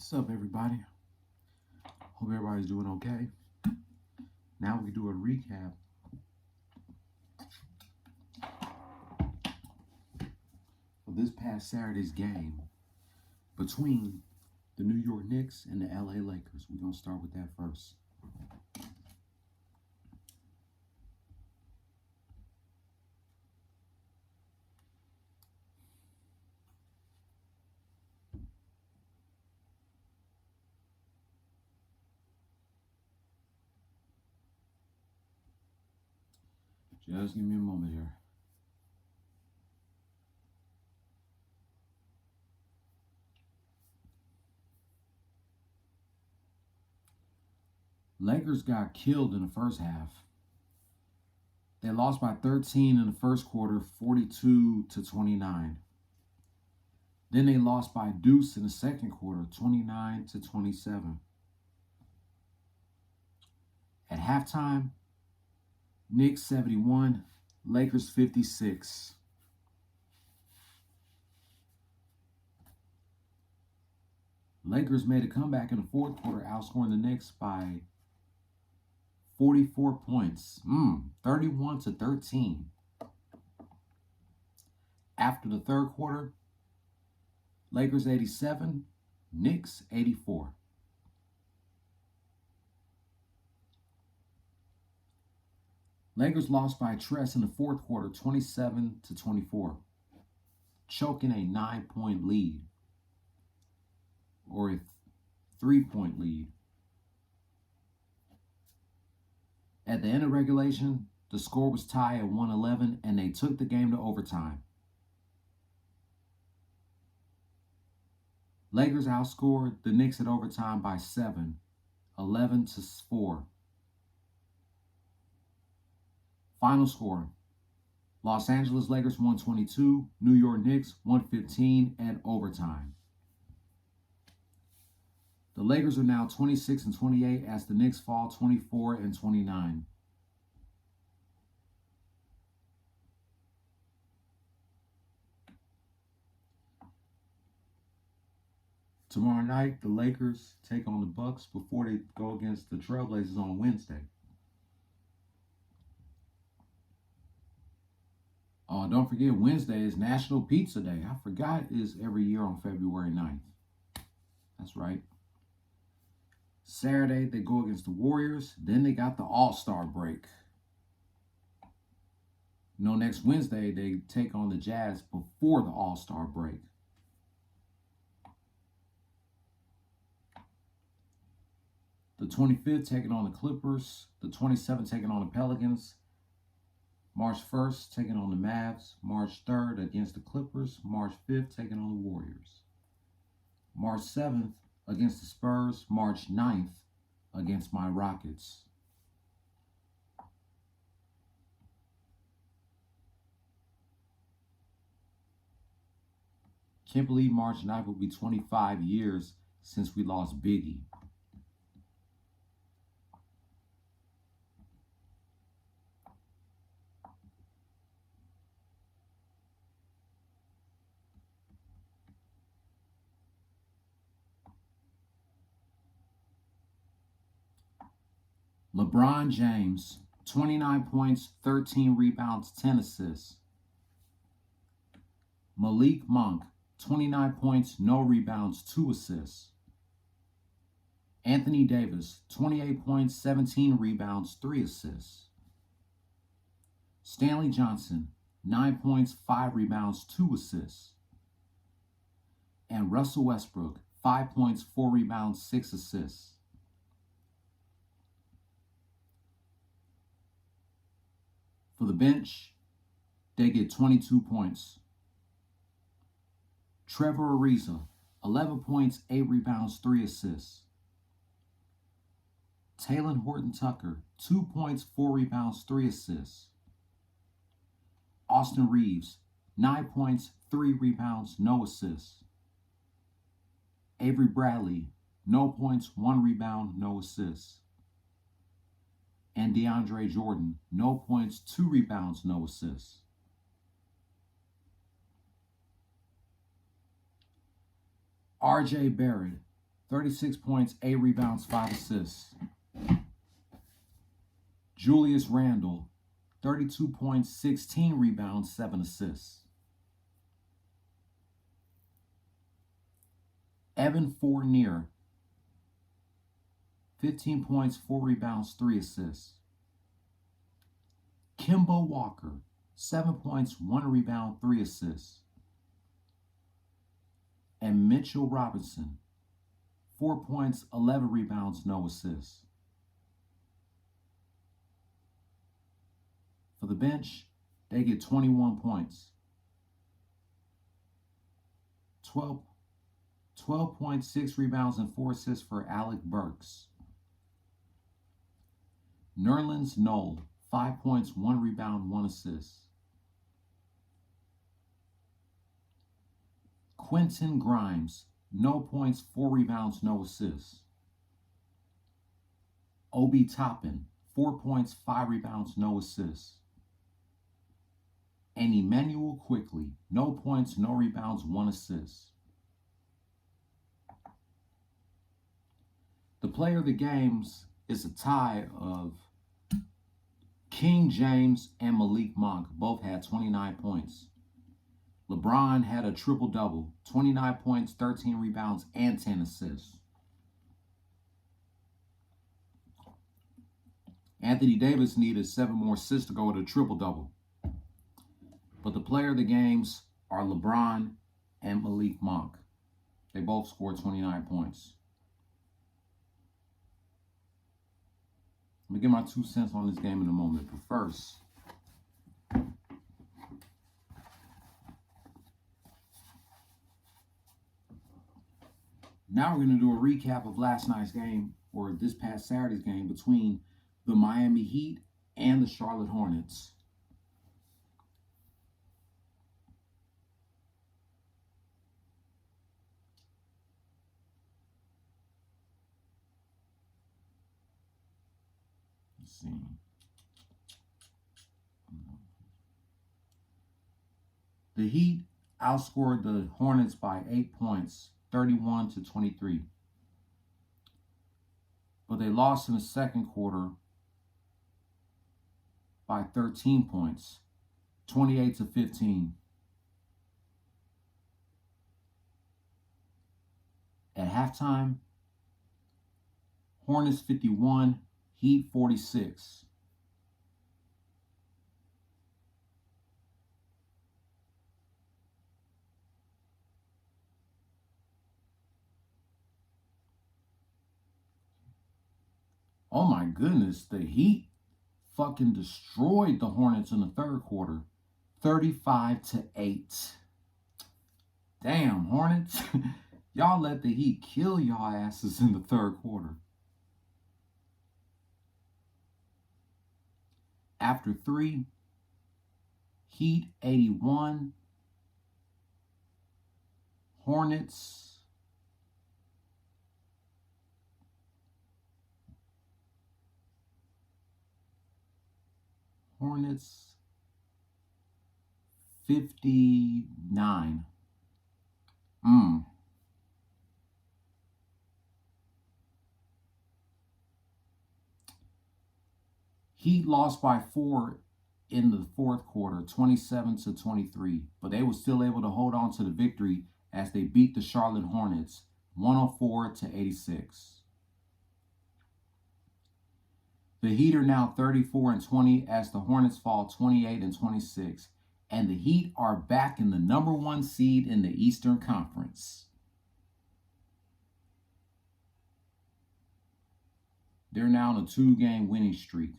What's up, everybody? Hope everybody's doing okay. Now we do a recap of this past Saturday's game between the New York Knicks and the LA Lakers. We're going to start with that first. Just give me a moment here. Lakers got killed in the first half. They lost by 13 in the first quarter, 42-29. Then they lost by deuce in the second quarter, 29-27. At halftime, Knicks 71, Lakers 56. Lakers made a comeback in the fourth quarter, outscoring the Knicks by 44 points, 31-13. After the third quarter, Lakers 87, Knicks 84. Lakers lost by a tress in the fourth quarter, 27-24, choking a 9-point lead, or a 3-point lead. At the end of regulation, the score was tied at 111, and they took the game to overtime. Lakers outscored the Knicks at overtime by 7, 11-4. Final score, Los Angeles Lakers 122, New York Knicks 115 at overtime. The Lakers are now 26-28 as the Knicks fall 24-29. Tomorrow night, the Lakers take on the Bucks before they go against the Trailblazers on Wednesday. Don't forget, Wednesday is National Pizza Day. I forgot it is every year on February 9th. That's right. Saturday, they go against the Warriors. Then they got the All-Star break. Next Wednesday, they take on the Jazz before the All-Star break. The 25th taking on the Clippers. The 27th taking on the Pelicans. March 1st, taking on the Mavs. March 3rd against the Clippers. March 5th, taking on the Warriors. March 7th against the Spurs. March 9th against my Rockets. Can't believe March 9th will be 25 years since we lost Biggie. LeBron James, 29 points, 13 rebounds, 10 assists. Malik Monk, 29 points, no rebounds, 2 assists. Anthony Davis, 28 points, 17 rebounds, 3 assists. Stanley Johnson, 9 points, 5 rebounds, 2 assists. And Russell Westbrook, 5 points, 4 rebounds, 6 assists. For the bench, they get 22 points. Trevor Ariza, 11 points, 8 rebounds, 3 assists. Talen Horton-Tucker, 2 points, 4 rebounds, 3 assists. Austin Reeves, 9 points, 3 rebounds, no assists. Avery Bradley, no points, 1 rebound, no assists. And DeAndre Jordan, no points, 2 rebounds, no assists. RJ Barrett, 36 points, 8 rebounds, 5 assists. Julius Randle, 32 points, 16 rebounds, 7 assists. Evan Fournier, 15 points, 4 rebounds, 3 assists. Kemba Walker, 7 points, 1 rebound, 3 assists. And Mitchell Robinson, 4 points, 11 rebounds, no assists. For the bench, they get 21 points. 12 points, 6 rebounds, and 4 assists for Alec Burks. Nerlens Noel, 5 points, 1 rebound, 1 assist. Quentin Grimes, no points, 4 rebounds, no assists. Obi Toppin, 4 points, 5 rebounds, no assists. And Emmanuel Quickly, no points, no rebounds, 1 assist. The player of the games is a tie of King James and Malik Monk. Both had 29 points. LeBron had a triple-double, 29 points, 13 rebounds, and 10 assists. Anthony Davis needed 7 more assists to go to a triple-double. But the player of the games are LeBron and Malik Monk. They both scored 29 points. Let me give my 2 cents on this game in a moment. But first, now we're going to do a recap of last night's game, or this past Saturday's game, between the Miami Heat and the Charlotte Hornets. Let's see. The Heat outscored the Hornets by 8 points, 31-23. But they lost in the second quarter by 13 points, 28-15. At halftime, Hornets 51, Heat 46. Oh my goodness, the Heat fucking destroyed the Hornets in the third quarter, 35-8. Damn, Hornets. Y'all let the Heat kill y'all asses in the third quarter. After 3, Heat 81, Hornets 59. Heat lost by 4 in the fourth quarter, 27-23, but they were still able to hold on to the victory as they beat the Charlotte Hornets 104-86. The Heat are now 34-20 as the Hornets fall 28-26, and the Heat are back in the number 1 seed in the Eastern Conference. They're now on a 2-game winning streak.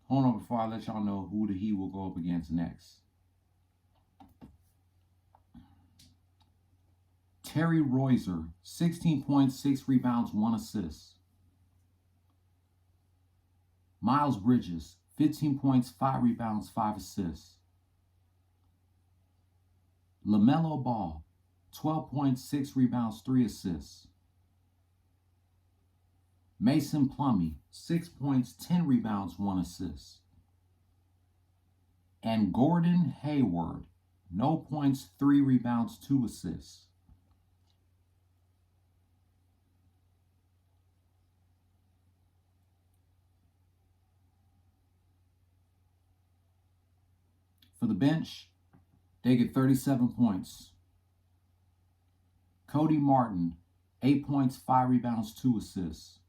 Hold on before I let y'all know who the Heat will go up against next. Terry Rozier, 16 points, 6 rebounds, 1 assist. Miles Bridges, 15 points, 5 rebounds, 5 assists. LaMelo Ball, 12 points, 6 rebounds, 3 assists. Mason Plumlee, 6 points, 10 rebounds, 1 assist. And Gordon Hayward, no points, 3 rebounds, 2 assists. For the bench, they get 37 points. Cody Martin, 8 points, 5 rebounds, 2 assists.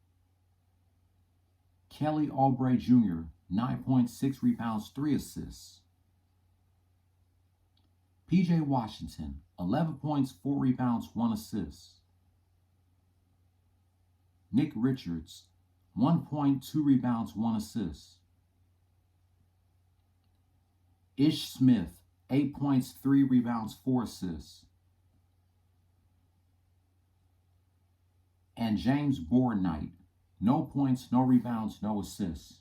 Kelly Oubre Jr., 9 points, 6 rebounds, 3 assists. PJ Washington, 11 points, 4 rebounds, 1 assist. Nick Richards, 1 point, 2 rebounds, 1 assist. Ish Smith, 8 points, 3 rebounds, 4 assists. And James Bourne-Knight, no points, no rebounds, no assists.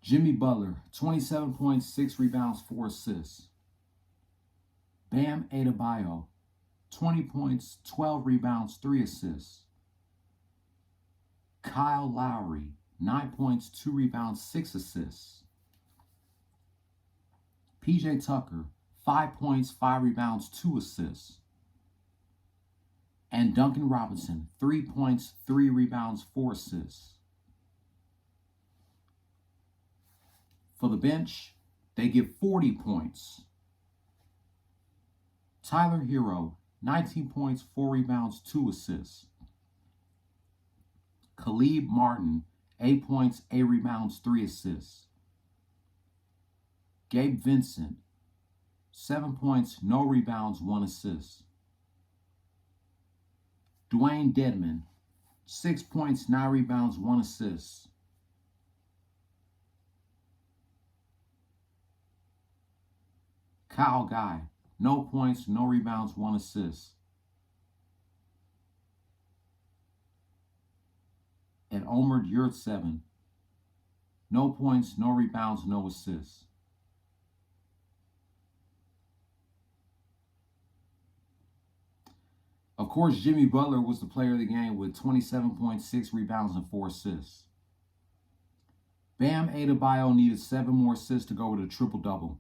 Jimmy Butler, 27 points, 6 rebounds, 4 assists. Bam Adebayo, 20 points, 12 rebounds, 3 assists. Kyle Lowry, 9 points, 2 rebounds, 6 assists. PJ Tucker, 5 points, 5 rebounds, 2 assists. And Duncan Robinson, 3 points, 3 rebounds, 4 assists. For the bench, they get 40 points. Tyler Hero, 19 points, 4 rebounds, 2 assists. Caleb Martin, 8 points, 8 rebounds, 3 assists. Gabe Vincent, 7 points, no rebounds, 1 assist. Dwayne Dedman, 6 points, 9 rebounds, 1 assist. Kyle Guy, no points, no rebounds, 1 assist. And Omer Yurtseven, no points, no rebounds, no assists. Of course, Jimmy Butler was the player of the game with 27.6 rebounds and 4 assists. Bam Adebayo needed 7 more assists to go with a triple-double.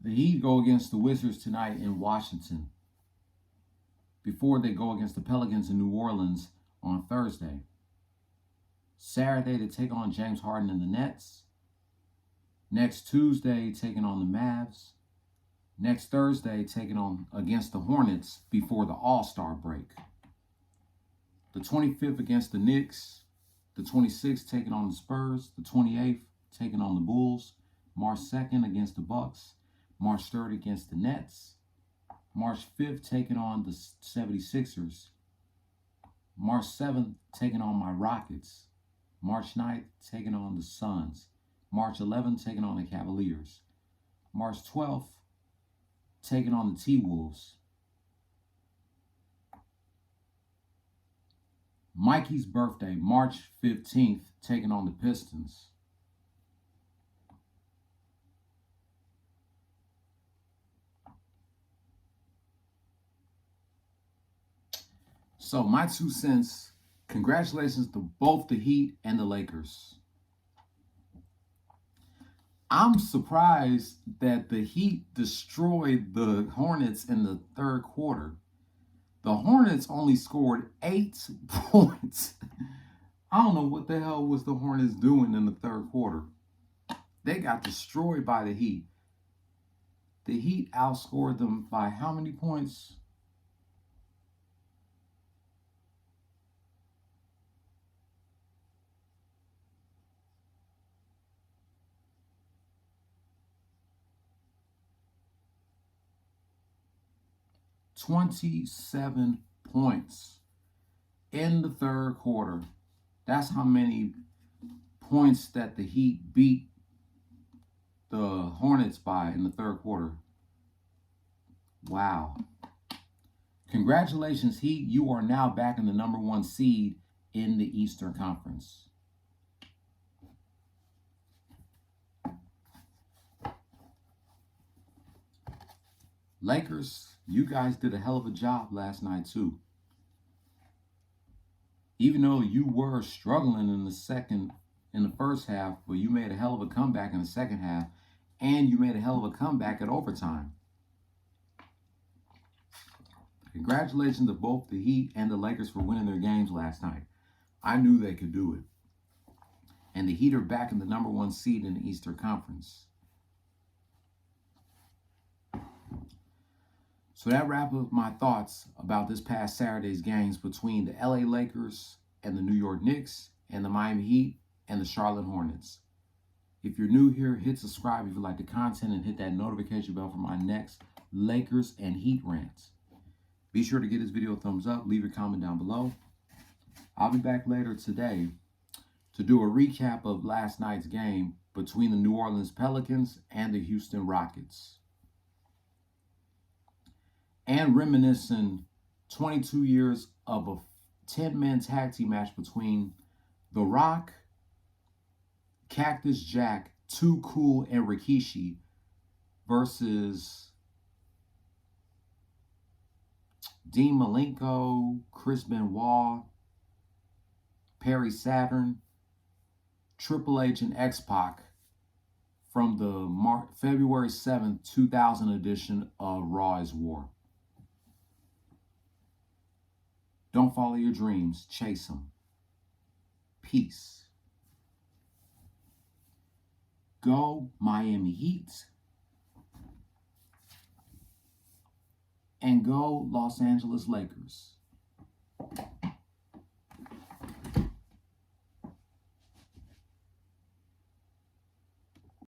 The Heat go against the Wizards tonight in Washington before they go against the Pelicans in New Orleans on Thursday. Saturday, they take on James Harden and the Nets. Next Tuesday, taking on the Mavs. Next Thursday, taking on against the Hornets before the All-Star break. The 25th against the Knicks. The 26th taking on the Spurs. The 28th taking on the Bulls. March 2nd against the Bucks. March 3rd against the Nets. March 5th taking on the 76ers. March 7th taking on my Rockets. March 9th taking on the Suns. March 11th taking on the Cavaliers. March 12th taking on the T-Wolves. Mikey's birthday, March 15th, taking on the Pistons. So my 2 cents, congratulations to both the Heat and the Lakers. I'm surprised that the Heat destroyed the Hornets in the 3rd quarter. The Hornets only scored 8 points. I don't know what the hell was the Hornets doing in the 3rd quarter. They got destroyed by the Heat. The Heat outscored them by how many points? 27 points in the third quarter. That's how many points that the Heat beat the Hornets by in the third quarter. Wow. Congratulations, Heat. You are now back in the number 1 seed in the Eastern Conference. Lakers, you guys did a hell of a job last night too. Even though you were struggling in the first half, but you made a hell of a comeback in the second half, and you made a hell of a comeback at overtime. Congratulations to both the Heat and the Lakers for winning their games last night. I knew they could do it. And the Heat are back in the number 1 seed in the Eastern Conference. So that wraps up my thoughts about this past Saturday's games between the LA Lakers and the New York Knicks and the Miami Heat and the Charlotte Hornets. If you're new here, hit subscribe if you like the content and hit that notification bell for my next Lakers and Heat rants. Be sure to give this video a thumbs up, leave your comment down below. I'll be back later today to do a recap of last night's game between the New Orleans Pelicans and the Houston Rockets. And reminiscing 22 years of a 10-man tag team match between The Rock, Cactus Jack, Too Cool, and Rikishi versus Dean Malenko, Chris Benoit, Perry Saturn, Triple H, and X-Pac from the February 7th, 2000 edition of Raw is War. Don't follow your dreams, chase them. Peace. Go Miami Heat. And go Los Angeles Lakers.